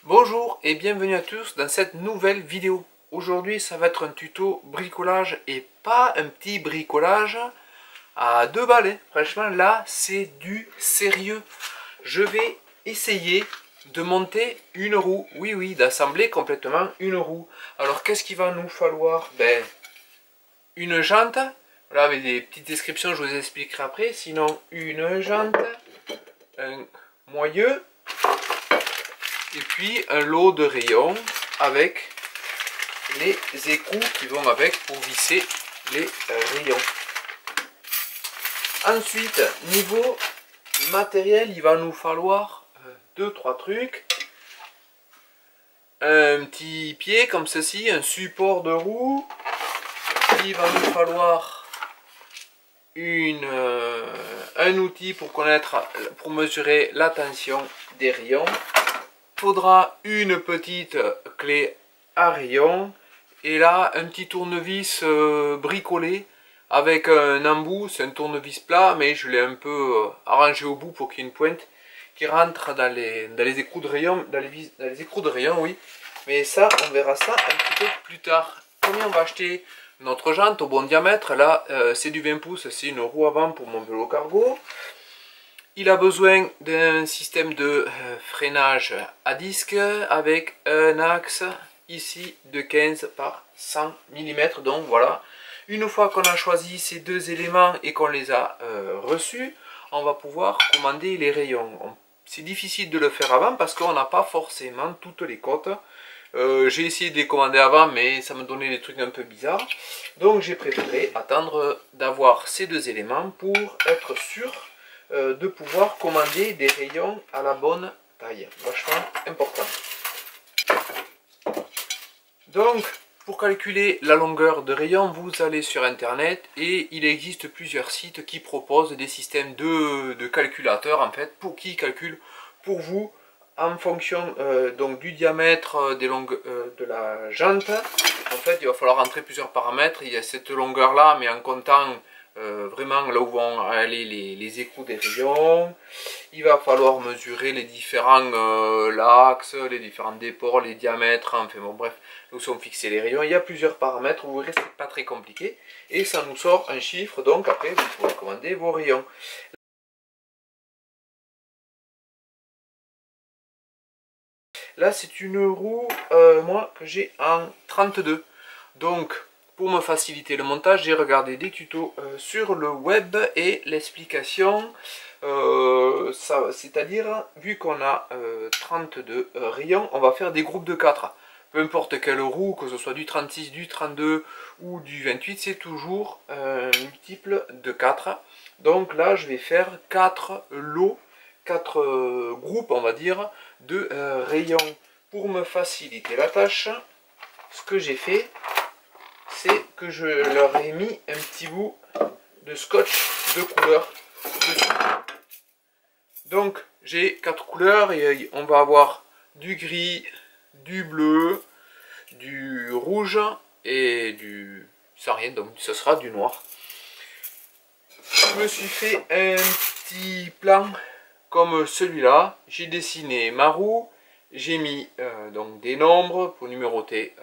Bonjour et bienvenue à tous dans cette nouvelle vidéo. Aujourd'hui ça va être un tuto bricolage et pas un petit bricolage à deux balais. Franchement là c'est du sérieux. Je vais essayer de monter une roue. Oui, d'assembler complètement une roue. Alors qu'est-ce qu'il va nous falloir? Une jante. Voilà, avec des petites descriptions, je vous expliquerai après. Sinon une jante, un moyeu. Et puis un lot de rayons avec les écrous qui vont avec pour visser les rayons. Ensuite, niveau matériel, il va nous falloir 2-3 trucs. Un petit pied comme ceci, un support de roue. Il va nous falloir un outil pour mesurer la tension des rayons. Faudra une petite clé à rayons et là un petit tournevis bricolé avec un embout. C'est un tournevis plat mais je l'ai un peu arrangé au bout pour qu'il y ait une pointe qui rentre dans les écrous de rayons, dans les écrous de rayons, oui. Mais ça, on verra ça un petit peu plus tard. Combien on va acheter notre jante au bon diamètre? Là c'est du 20 pouces, c'est une roue avant pour mon vélo cargo. Il a besoin d'un système de freinage à disque avec un axe ici de 15 par 100 mm. Donc voilà, une fois qu'on a choisi ces deux éléments et qu'on les a reçus, on va pouvoir commander les rayons. C'est difficile de le faire avant parce qu'on n'a pas forcément toutes les cotes. J'ai essayé de les commander avant mais ça me donnait des trucs un peu bizarres. Donc j'ai préféré attendre d'avoir ces deux éléments pour être sûr de pouvoir commander des rayons à la bonne taille. Vachement important. Donc, pour calculer la longueur de rayon, vous allez sur internet et il existe plusieurs sites qui proposent des systèmes de calculateurs en fait, qui calculent pour vous en fonction donc du diamètre de la jante. En fait, il va falloir rentrer plusieurs paramètres. Il y a cette longueur là, mais en comptant vraiment là où vont aller les écrous des rayons. Il va falloir mesurer les différents l'axe, les différents déports, les diamètres, enfin bon bref, où sont fixés les rayons. Il y a plusieurs paramètres, vous verrez c'est pas très compliqué. Et ça nous sort un chiffre, donc après vous pourrez commander vos rayons. Là c'est une roue, moi que j'ai en 32. Donc pour me faciliter le montage, j'ai regardé des tutos sur le web et l'explication, c'est-à-dire vu qu'on a 32 rayons, on va faire des groupes de 4. Peu importe quelle roue, que ce soit du 36, du 32 ou du 28, c'est toujours un multiple de 4. Donc là, je vais faire 4 lots, 4 groupes, on va dire, de rayons. Pour me faciliter la tâche, ce que j'ai fait, c'est que je leur ai mis un petit bout de scotch de couleur dessus. Donc j'ai 4 couleurs et on va avoir du gris, du bleu, du rouge et du sans rien, donc ce sera du noir. Je me suis fait un petit plan comme celui-là. J'ai dessiné ma roue. J'ai mis donc des nombres pour numéroter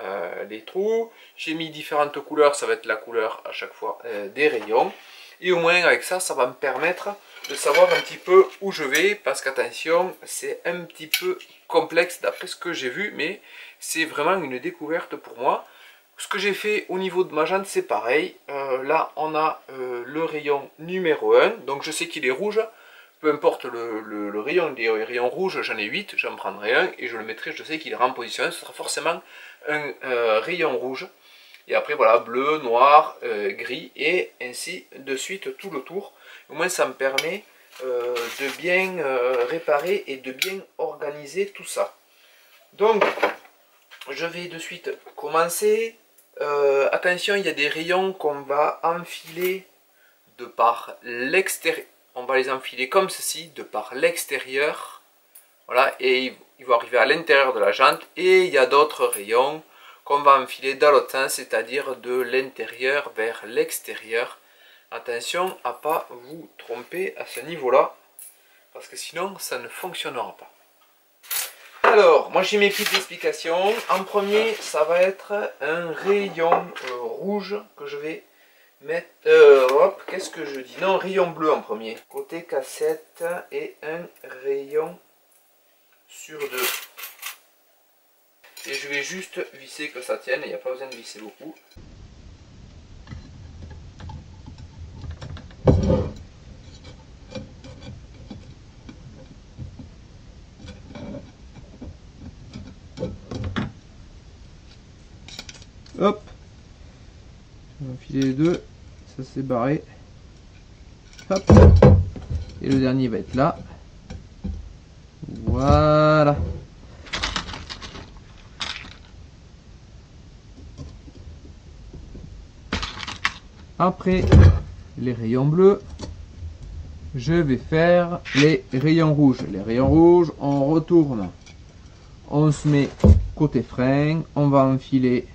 les trous. J'ai mis différentes couleurs, ça va être la couleur à chaque fois des rayons. Et au moins avec ça, ça va me permettre de savoir un petit peu où je vais. Parce qu'attention, c'est un petit peu complexe d'après ce que j'ai vu. Mais c'est vraiment une découverte pour moi. Ce que j'ai fait au niveau de ma jante, c'est pareil. Là, on a le rayon numéro 1. Donc je sais qu'il est rouge. Peu importe le rayon, les rayons rouges, j'en ai 8, j'en prendrai un et je le mettrai, je sais qu'il est en position 1, ce sera forcément un rayon rouge. Et après voilà, bleu, noir, gris et ainsi de suite tout le tour. Au moins ça me permet de bien réparer et de bien organiser tout ça. Donc je vais de suite commencer. Attention, il y a des rayons qu'on va enfiler de par l'extérieur. On va les enfiler comme ceci, de par l'extérieur. Voilà, et ils vont arriver à l'intérieur de la jante. Et il y a d'autres rayons qu'on va enfiler dans l'autre sens, c'est-à-dire de l'intérieur vers l'extérieur. Attention à ne pas vous tromper à ce niveau-là, parce que sinon ça ne fonctionnera pas. Alors, moi j'ai mes petites explications. En premier, ça va être un rayon rouge que je vais mettre... hop, qu'est-ce que je dis? Non, rayon bleu en premier. Côté cassette et un rayon sur deux. Et je vais juste visser que ça tienne, il n'y a pas besoin de visser beaucoup. Hop, on va enfiler les deux, ça c'est barré. Hop, et le dernier va être là. Voilà. Après les rayons bleus, je vais faire les rayons rouges. Les rayons rouges, on retourne. On se met côté frein, on va enfiler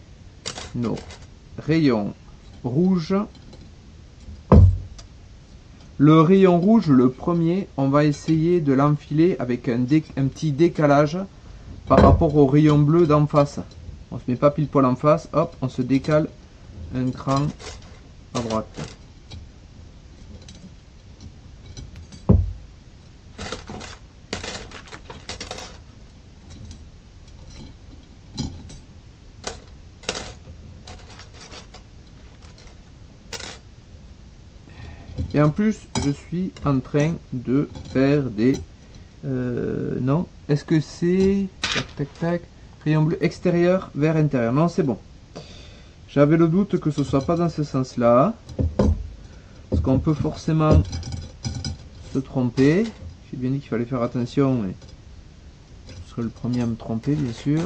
nos rayons rouges. Le rayon rouge, le premier, on va essayer de l'enfiler avec un petit décalage par rapport au rayon bleu d'en face. On se met pas pile poil en face, hop, on se décale un cran à droite. Et en plus, je suis en train de faire des... non, est-ce que c'est... Tac, tac, tac. Rayon bleu extérieur vers intérieur. Non, c'est bon. J'avais le doute que ce soit pas dans ce sens-là. Parce qu'on peut forcément se tromper. J'ai bien dit qu'il fallait faire attention, mais je serai le premier à me tromper, bien sûr.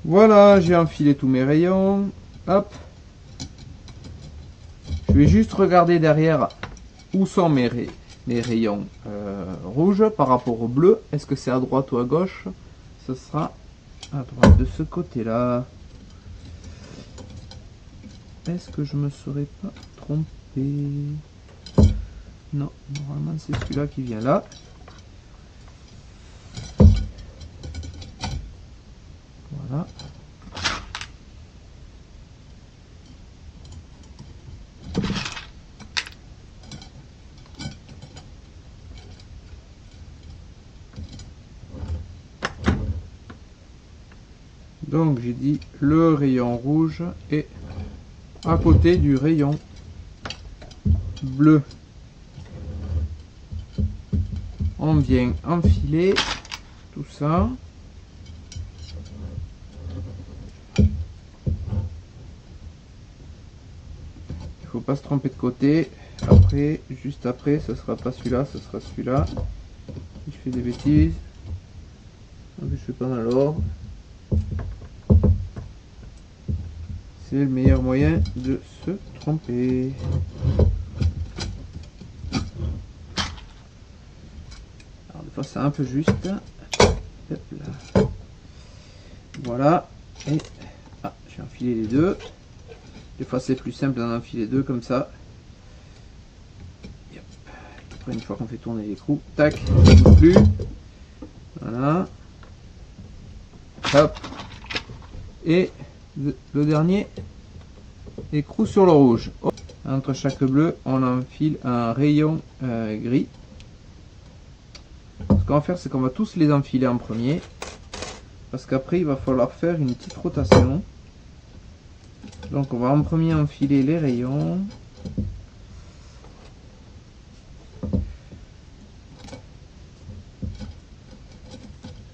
Voilà, j'ai enfilé tous mes rayons. Hop. Je vais juste regarder derrière où sont mes rayons rouges par rapport au bleu. Est-ce que c'est à droite ou à gauche? Ce sera à droite de ce côté-là. Est-ce que je me serais pas trompé? Non, normalement c'est celui-là qui vient là. Voilà. Donc j'ai dit le rayon rouge est à côté du rayon bleu. On vient enfiler tout ça. Il faut pas se tromper de côté. Après, juste après, ce sera pas celui-là, ce sera celui-là. Je fais des bêtises. Je fais pas dans l'ordre. C'est le meilleur moyen de se tromper. Alors des fois c'est un peu juste. Hop là. Voilà. Et je vais enfiler les deux. Des fois c'est plus simple d'en enfiler deux comme ça. Yep. Après une fois qu'on fait tourner l'écrou, tac, ça ne bouge plus. Voilà. Hop. Et le dernier écrou sur le rouge. Entre chaque bleu, on enfile un rayon gris. Ce qu'on va faire, c'est qu'on va tous les enfiler en premier. Parce qu'après, il va falloir faire une petite rotation. Donc, on va en premier enfiler les rayons.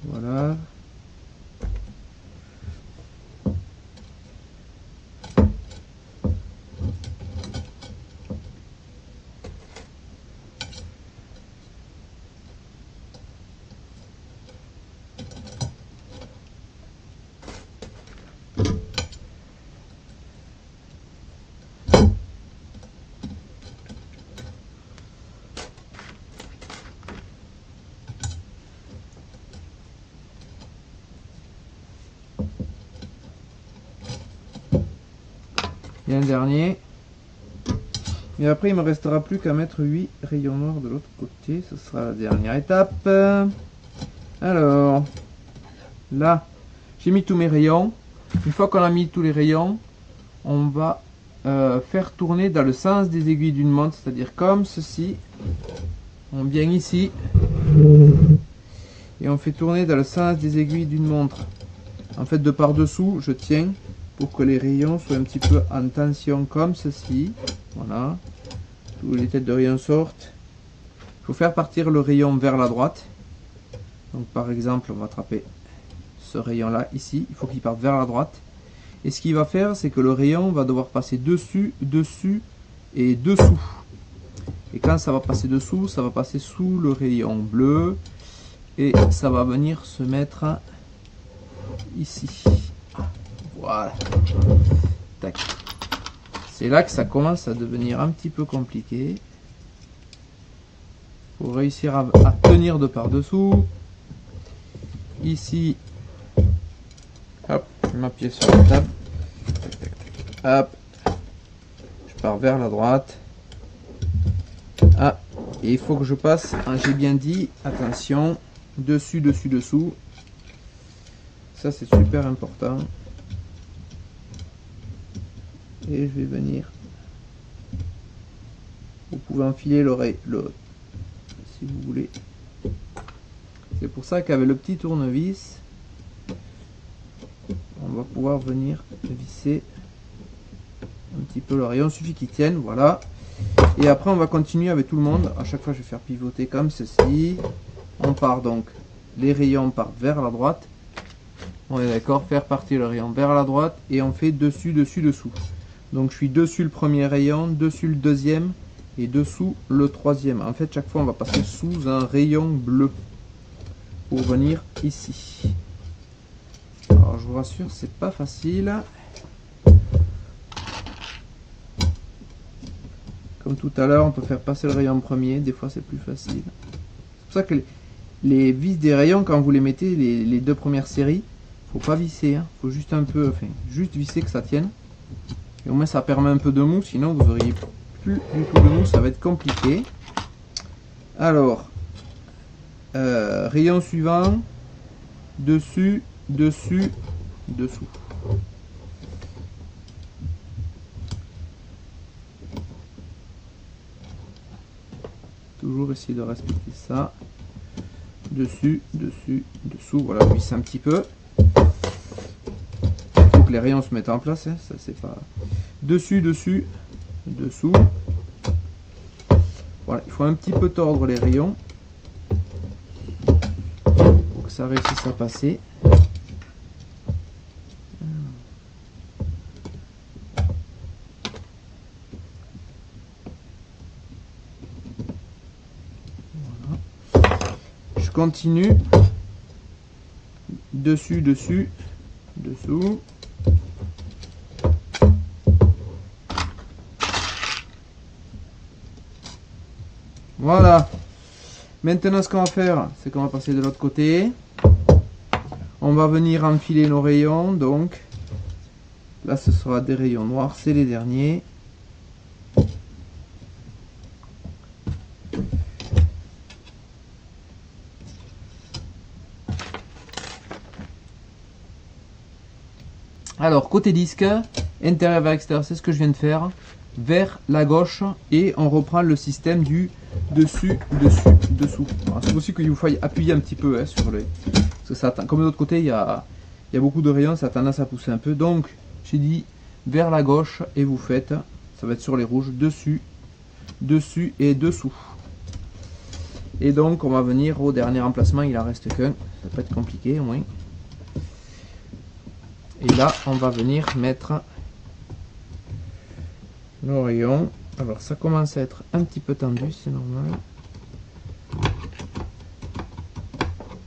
Voilà. Et un dernier. Et après, il me restera plus qu'à mettre 8 rayons noirs de l'autre côté. Ce sera la dernière étape. Alors, là, j'ai mis tous mes rayons. Une fois qu'on a mis tous les rayons, on va faire tourner dans le sens des aiguilles d'une montre, c'est-à-dire comme ceci. On vient ici et on fait tourner dans le sens des aiguilles d'une montre. En fait, de par dessous, je tiens pour que les rayons soient un petit peu en tension comme ceci. Voilà. Tous les têtes de rayons sortent. Il faut faire partir le rayon vers la droite. Donc par exemple, on va attraper ce rayon là ici. Il faut qu'il parte vers la droite. Et ce qu'il va faire, c'est que le rayon va devoir passer dessus, dessus et dessous. Et quand ça va passer dessous, ça va passer sous le rayon bleu. Et ça va venir se mettre ici. Voilà. Tac. C'est là que ça commence à devenir un petit peu compliqué. Il faut réussir à tenir de par dessous. Ici. Hop, je m'appuie sur la table. Tac, tac, tac. Hop. Je pars vers la droite. Ah, et il faut que je passe, j'ai bien dit, attention, dessus, dessus, dessous. Ça c'est super important. Et je vais venir. Vous pouvez enfiler l'oreille, si vous voulez. C'est pour ça qu'avec le petit tournevis, on va pouvoir venir visser un petit peu le rayon. Il suffit qu'il tienne, voilà. Et après on va continuer avec tout le monde. À chaque fois je vais faire pivoter comme ceci. On part donc, les rayons partent vers la droite. On est d'accord, faire partir le rayon vers la droite. Et on fait dessus, dessus, dessous. Donc je suis dessus le premier rayon, dessus le deuxième et dessous le troisième. En fait chaque fois on va passer sous un rayon bleu pour venir ici. Alors je vous rassure, c'est pas facile. Comme tout à l'heure, on peut faire passer le rayon en premier, des fois c'est plus facile. C'est pour ça que les vis des rayons, quand vous les mettez, les deux premières séries, faut pas visser, hein. Faut juste un peu, enfin, juste visser que ça tienne. Et au moins ça permet un peu de mou, sinon vous auriez plus du tout de mou, ça va être compliqué. Alors, rayon suivant, dessus, dessus, dessous. Toujours essayer de respecter ça. Dessus, dessus, dessous. Voilà, visse un petit peu. Il faut que les rayons se mettent en place. Hein. Ça, c'est pas. Dessus, dessus, dessous. Voilà, il faut un petit peu tordre les rayons pour que ça réussisse à passer. Continue, dessus, dessus, dessous. Voilà. Maintenant, ce qu'on va faire, c'est qu'on va passer de l'autre côté. On va venir enfiler nos rayons. Donc, là, ce sera des rayons noirs, c'est les derniers. Alors, côté disque, intérieur vers extérieur, c'est ce que je viens de faire. Vers la gauche, et on reprend le système du dessus, dessus, dessous. C'est aussi qu'il vous faille appuyer un petit peu hein, sur les. Parce que ça, comme de l'autre côté, il y a beaucoup de rayons, ça a tendance à pousser un peu. Donc, j'ai dit vers la gauche, et vous faites, ça va être sur les rouges, dessus, dessus et dessous. Et donc, on va venir au dernier emplacement, il en reste qu'un. Ça peut être compliqué au moins. Et là, on va venir mettre nos rayons. Alors, ça commence à être un petit peu tendu, c'est normal.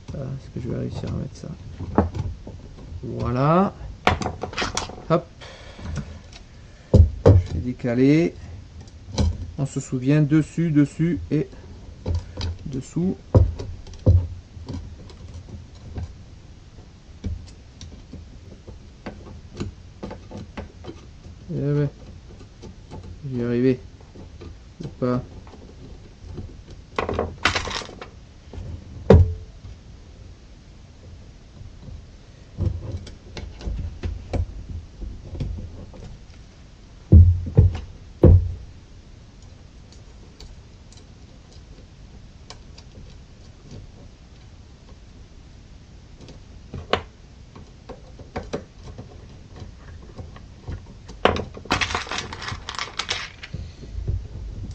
Est-ce que je vais réussir à mettre ça? Voilà. Hop. Je vais décaler. On se souvient, dessus, dessus et dessous. y arriver. Ou pas.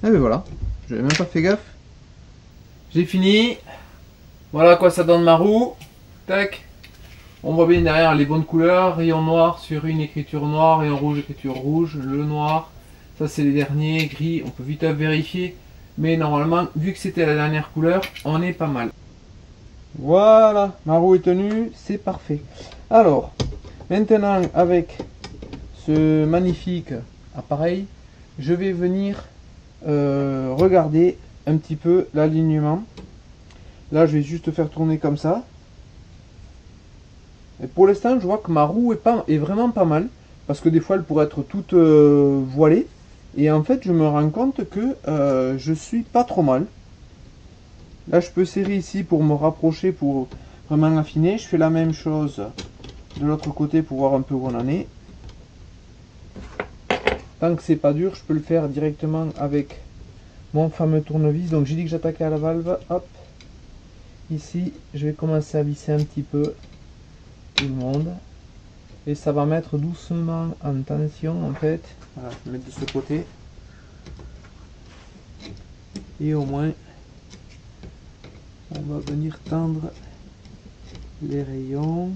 Et ben voilà, j'avais même pas fait gaffe. J'ai fini. Voilà à quoi ça donne ma roue. Tac. On voit bien derrière les bonnes couleurs. Rayon noir sur une écriture noire, rayon rouge écriture rouge, le noir. Ça c'est les derniers, gris, on peut vite vérifier. Mais normalement, vu que c'était la dernière couleur, on est pas mal. Voilà, ma roue est tenue, c'est parfait. Alors, maintenant avec ce magnifique appareil, je vais venir regarder un petit peu l'alignement. Là je vais juste faire tourner comme ça. Et pour l'instant je vois que ma roue est vraiment pas mal. Parce que des fois elle pourrait être toute voilée. Et en fait je me rends compte que je suis pas trop mal. Là je peux serrer ici pour me rapprocher, pour vraiment affiner. Je fais la même chose de l'autre côté pour voir un peu où on en est. Tant que c'est pas dur, je peux le faire directement avec mon fameux tournevis. Donc j'ai dit que j'attaquais à la valve. Hop. Ici, je vais commencer à visser un petit peu tout le monde. Et ça va mettre doucement en tension en fait. Voilà, je vais mettre de ce côté. Et au moins, on va venir tendre les rayons.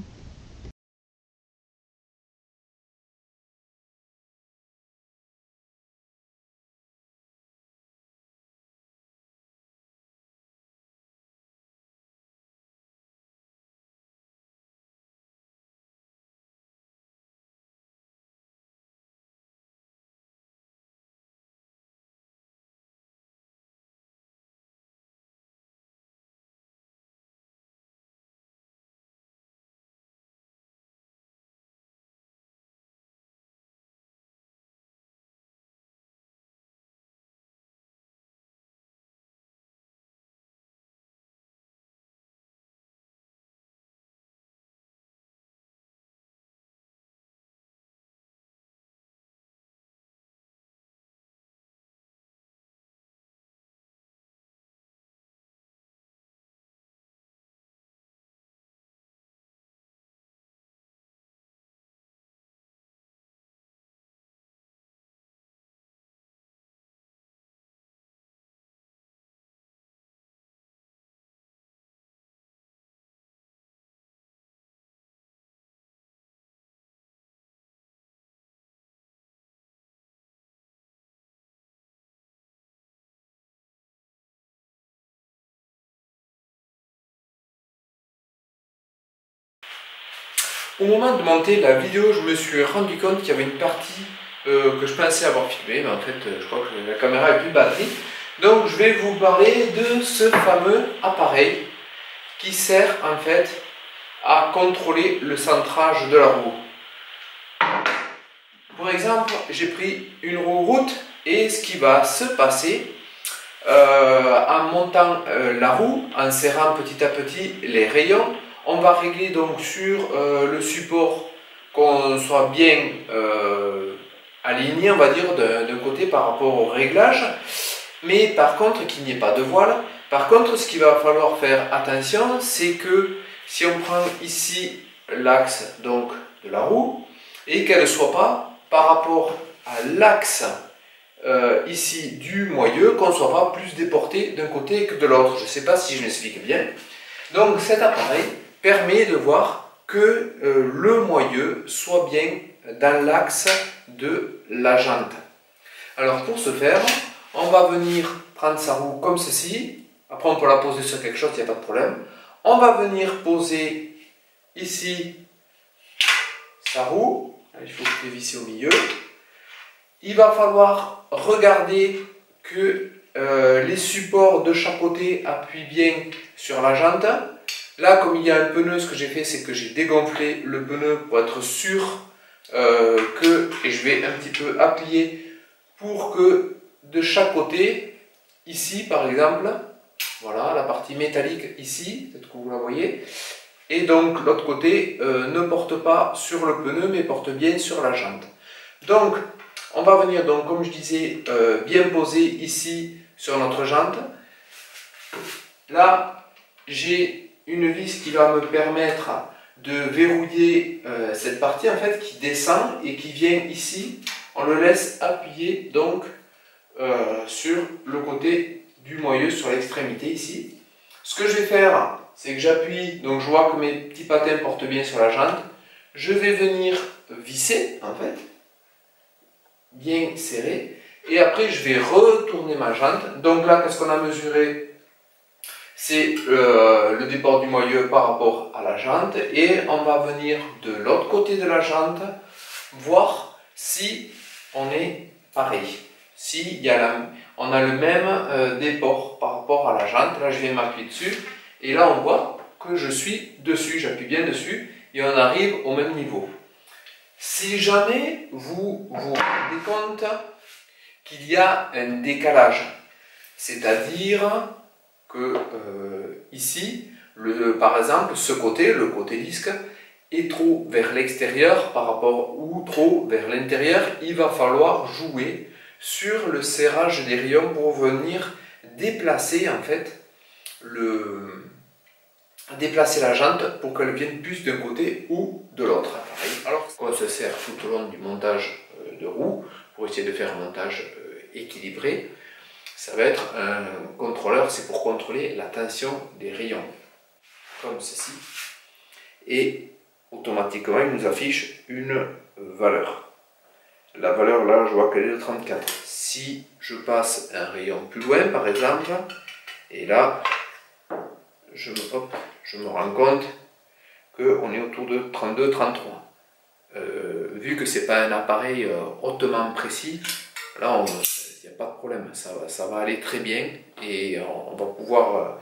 Au moment de monter la vidéo, je me suis rendu compte qu'il y avait une partie que je pensais avoir filmée, mais en fait je crois que la caméra n'a plus de batterie. Donc je vais vous parler de ce fameux appareil qui sert en fait à contrôler le centrage de la roue. Pour exemple, j'ai pris une roue route et ce qui va se passer en montant la roue, en serrant petit à petit les rayons, on va régler donc sur le support qu'on soit bien aligné, on va dire, d'un côté par rapport au réglage, mais par contre qu'il n'y ait pas de voile. Par contre, ce qu'il va falloir faire attention, c'est que si on prend ici l'axe donc de la roue et qu'elle ne soit pas par rapport à l'axe ici du moyeu, qu'on ne soit pas plus déporté d'un côté que de l'autre. Je ne sais pas si je m'explique bien. Donc cet appareil permet de voir que le moyeu soit bien dans l'axe de la jante. Alors pour ce faire, on va venir prendre sa roue comme ceci. Après on peut la poser sur quelque chose, il n'y a pas de problème. On va venir poser ici sa roue. Il faut dévisser au milieu. Il va falloir regarder que les supports de chaque côté appuient bien sur la jante. Là, comme il y a un pneu, ce que j'ai fait, c'est que j'ai dégonflé le pneu pour être sûr et je vais un petit peu appuyer pour que de chaque côté, ici par exemple, voilà la partie métallique ici, peut-être que vous la voyez, et donc l'autre côté ne porte pas sur le pneu mais porte bien sur la jante. Donc on va venir, donc comme je disais, bien poser ici sur notre jante. Là j'ai une vis qui va me permettre de verrouiller cette partie en fait qui descend et qui vient ici. On le laisse appuyer donc sur le côté du moyeu, sur l'extrémité ici. Ce que je vais faire, c'est que j'appuie, donc je vois que mes petits patins portent bien sur la jante. Je vais venir visser en fait, bien serré, et après je vais retourner ma jante. Donc là, qu'est-ce qu'on a mesuré? C'est le déport du moyeu par rapport à la jante, et on va venir de l'autre côté de la jante voir si on est pareil, si on a le même déport par rapport à la jante. Là je viens m'appuyer dessus et là on voit que je suis dessus, j'appuie bien dessus et on arrive au même niveau. Si jamais vous vous rendez compte qu'il y a un décalage, c'est-à-dire que ici, par exemple, ce côté, le côté disque, est trop vers l'extérieur par rapport ou trop vers l'intérieur, il va falloir jouer sur le serrage des rayons pour venir déplacer en fait déplacer la jante pour qu'elle vienne plus d'un côté ou de l'autre. Alors on se sert tout au long du montage de roue pour essayer de faire un montage équilibré. Ça va être un contrôleur, c'est pour contrôler la tension des rayons, comme ceci. Et automatiquement, il nous affiche une valeur. La valeur, là, je vois qu'elle est de 34. Si je passe un rayon plus loin, par exemple, et là, je me rends compte qu'on est autour de 32-33. Vu que ce n'est pas un appareil hautement précis, là, il n'y a pas de problème, ça va aller très bien et on va pouvoir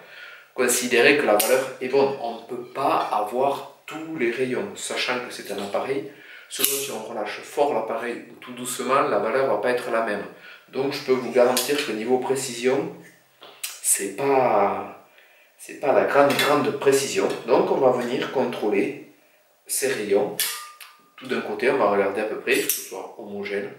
considérer que la valeur est bonne. On ne peut pas avoir tous les rayons, sachant que c'est un appareil, selon si on relâche fort l'appareil ou tout doucement, la valeur ne va pas être la même. Donc je peux vous garantir que niveau précision, c'est pas la grande précision. Donc on va venir contrôler ces rayons. Tout d'un côté, on va regarder à peu près que ce soit homogène.